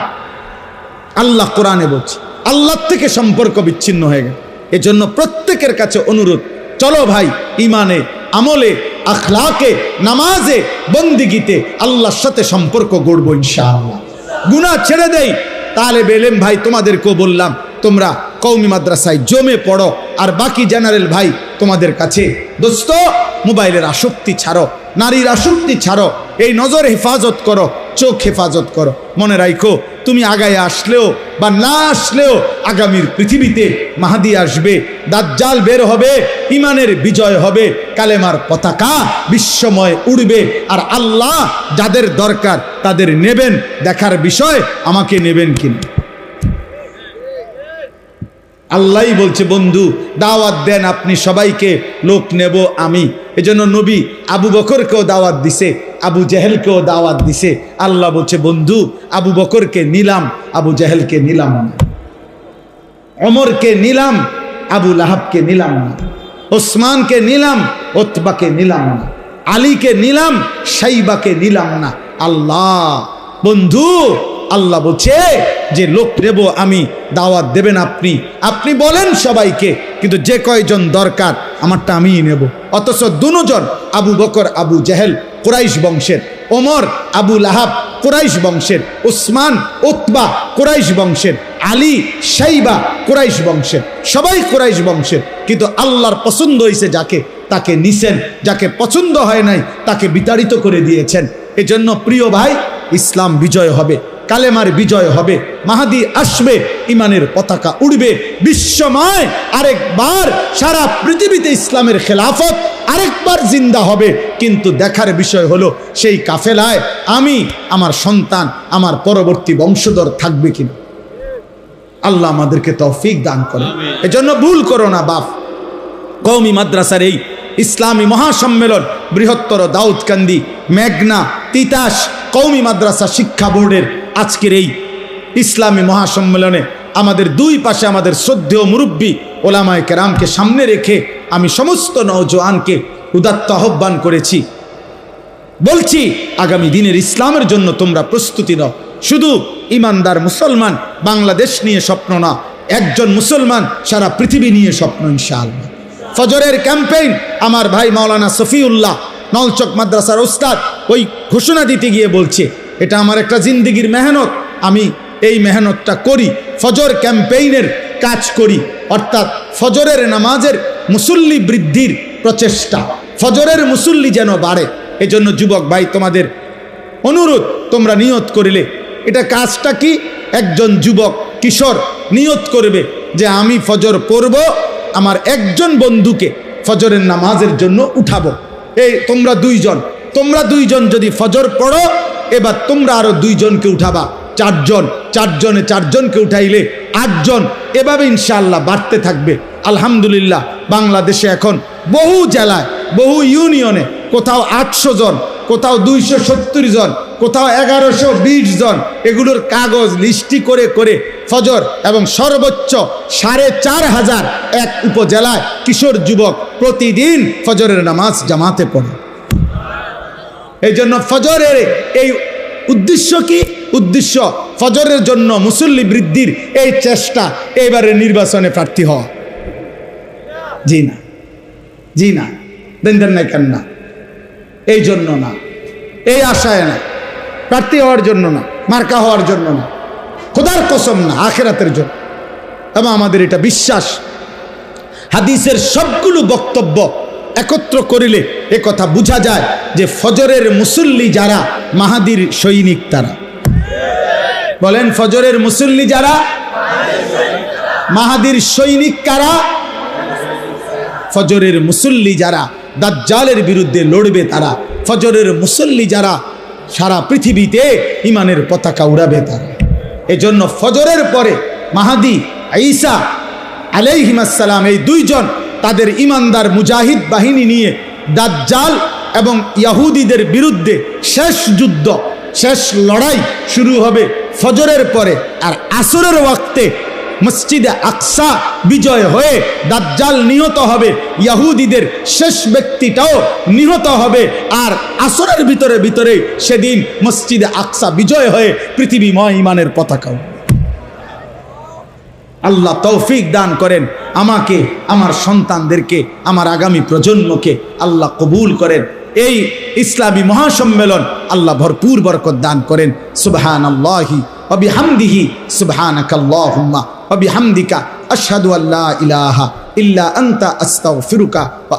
আল্লাহ কোরআনে বলছে। আল্লাহর থেকে সম্পর্ক বিচ্ছিন্ন হয়ে গেল। এজন্য প্রত্যেকের কাছে অনুরোধ, চলো ভাই ইমানে, আমলে, আখলাকে, নামাজে, বন্দিগিতে আল্লাহর সাথে সম্পর্ক গড়ব ইনশাআল্লাহ। গুনাহ ছেড়ে দেই। তালেবে ইলম ভাই তোমাদেরকেও বললাম, তোমরা কওমি মাদ্রাসায় জমে পড়ো। আর বাকি জেনারেল ভাই তোমাদের কাছে, দোস্ত, মোবাইলের আসক্তি ছাড়ো, নারীর আসক্তি ছাড়ো, এই নজর হেফাজত করো, চোখ হেফাজত করো। মনে রাখো, তুমি আগায় আসলেও বা না আসলেও আগামীর পৃথিবীতে মাহাদি আসবে, দাজ্জাল বের হবে, ইমানের বিজয় হবে, কালেমার পতাকা বিশ্বময় উড়বে। আর আল্লাহ যাদের দরকার তাদের নেবেন। দেখার বিষয় আমাকে নেবেন কিনা। আল্লাহই বলছে, বন্ধু দাওয়াত দেন আপনি সবাইকে, লোক নেব আমি। এজন্য নবী আবু বকরকেও দাওয়াত দিছে, আবু জেহেলকেও দাওয়াত দিছে। আল্লাহ বলছে, বন্ধু আবু বকরকে নিলাম, আবু জেহেলকে নিলাম না, ওমরকে নিলাম, আবু লাহাবকে নিলাম না, ওসমানকে নিলাম, উতবাকে নিলাম না, আলীকে নিলাম, শাইবাকে নিলাম না। আল্লাহ বন্ধু, আল্লাহ বলছে যে লোক নেব আমি, দাওয়াত দেবেন আপনি, আপনি বলেন সবাইকে, কিন্তু যে কয়জন দরকার আমারটা আমিই নেব। অথচ দুজন, আবু বকর আবু জেহেল, কুরাইশ বংশের, ওমর আবু লাহাব কুরাইশ বংশের, উসমান উতবা কুরাইশ বংশের, আলী শাইবা কুরাইশ বংশের, সবাই কুরাইশ বংশের। কিন্তু আল্লাহর পছন্দ হয়েছে যাকে, তাকে নিছেন, যাকে পছন্দ হয় নাই তাকে বিতাড়িত করে দিয়েছেন। এজন্য প্রিয় ভাই, ইসলাম বিজয় হবে, কালেমার বিজয় হবে, মাহাদি আসবে, ইমানের পতাকা উড়বে, বিশ্বময় আরেকবার সারা পৃথিবীতে ইসলামের খেলাফত আরেকবার জিন্দা হবে। কিন্তু দেখার বিষয় হলো সেই কাফেলায় আমি, আমার সন্তান, আমার পরবর্তী বংশধর থাকবে কিনা। আল্লাহ আমাদেরকে তৌফিক দান করে। এজন্য ভুল করো না বাপ। কওমি মাদ্রাসার এই ইসলামী মহাসম্মেলন বৃহত্তর দাউদকান্দি, মেঘনা, তিতাস কওমি মাদ্রাসা শিক্ষা বোর্ডের আজকের এই ইসলামী মহাসম্মেলনে আমাদের দুই পাশে আমাদের শ্রদ্ধেয় মুরব্বী ওলামায়ে কেরামকে সামনে রেখে আমি সমস্ত নওজোয়ানকে উদাত্ত আহ্বান করেছি। বলছি, আগামী দিনের ইসলামের জন্য তোমরা প্রস্তুতি নাও। শুধু ইমানদার মুসলমান বাংলাদেশ নিয়ে স্বপ্ন না, একজন মুসলমান সারা পৃথিবী নিয়ে স্বপ্ন ইনশাআল্লাহ। ফজরের ক্যাম্পেইন আমার ভাই মাওলানা সফিউল্লাহ নলচক মাদ্রাসার ওস্তাদ ওই ঘোষণা দিতে গিয়ে বলছে, এটা আমার একটা জিন্দেগির মেহনত, আমি এই মেহনতটা করি, ফজর ক্যাম্পেইনের কাজ করি, অর্থাৎ ফজরের নামাজের মুসল্লি বৃদ্ধির প্রচেষ্টা, ফজরের মুসল্লি যেন বাড়ে। এজন্য যুবক ভাই, তোমাদের অনুরোধ, তোমরা নিয়ত করিলে, এটা কাজটা কি, একজন যুবক কিশোর নিয়ত করবে যে আমি ফজর পড়ব, আমার একজন বন্ধুকে ফজরের নামাজের জন্য উঠাবো। এই তোমরা দুইজন যদি ফজর পড়ো, এবার তোমরা আরো দুইজনকে উঠাবা, চারজন, চারজনে চারজনকে উঠাইলে 8 জন, এভাবে ইনশাআল্লাহ বাড়তে থাকবে। আলহামদুলিল্লাহ, বাংলাদেশে এখন বহু জেলায়, বহু ইউনিয়নে কোথাও 800 জন, কোথাও 270 জন, কোথাও 1120 জন, এগুলোর কাগজ লিস্টি করে করে ফজর এবং সর্বোচ্চ 4500 এক উপজেলায় কিশোর যুবক প্রতিদিন ফজরের নামাজ জামাতে পড়ে। এই জন্য ফজরের এই উদ্দেশ্য কি? উদ্দেশ্য ফজরের জন্য মুসল্লি বৃদ্ধির এই চেষ্টা, এবারে নির্বাচনে প্রার্থী হওয়া। জি না, জি না, দেন না, কেন না, এই জন্য না, এই আশায় না, প্রার্থী হওয়ার জন্য না, মার্কা হওয়ার জন্য না, খোদার কসম না, আখিরাতের জন্য। এবং আমাদের এটা বিশ্বাস, হাদিসের সবগুলো বক্তব্য একত্র করিলে এ কথা বোঝা যায় যে ফজরের মুসল্লি যারা মাহাদির সৈনিক তারা। বলেন, ফজরের মুসল্লি যারা মাহাদির সৈনিক কারা? ফজরের মুসল্লি যারা দাজ্জালের বিরুদ্ধে লড়বে তারা, ফজরের মুসল্লি যারা সারা পৃথিবীতে ইমানের পতাকা উড়াবে তারা। এজন্য ফজরের পরে মাহাদি ঈসা আলাইহিস সালাম এই দুইজন তাদের ইমানদার মুজাহিদ বাহিনী নিয়ে দাজ্জাল এবং ইহুদিদের বিরুদ্ধে শেষ যুদ্ধ, শেষ লড়াই শুরু হবে ফজরের পরে। আর আসরের ওয়াক্তে মসজিদে আকসা বিজয় হয়ে দাজ্জাল নিহত হবে, ইহুদিদের শেষ ব্যক্তিটাও নিহত হবে। আর আসরের ভিতরে ভিতরে সেদিন মসজিদে আকসা বিজয় হয়ে পৃথিবীময় ইমানের পতাকা। আল্লাহ তৌফিক দান করেন আমাকে, আমার সন্তানদেরকে, আমার আগামী প্রজন্মকে আল্লাহ কবুল করেন। এই ইসলামী মহাসম্মেলন আল্লাহ ভরপুর বরকত দান করেন। সুবহানাল্লাহি ওয়া বিহামদিহি, সুবহানাকাল্লাহুম্মা ওয়া বিহামদিকা, আশহাদু আল্লা ইলাহা ইল্লা আনতা, আস্তাগফিরুকা ওয়া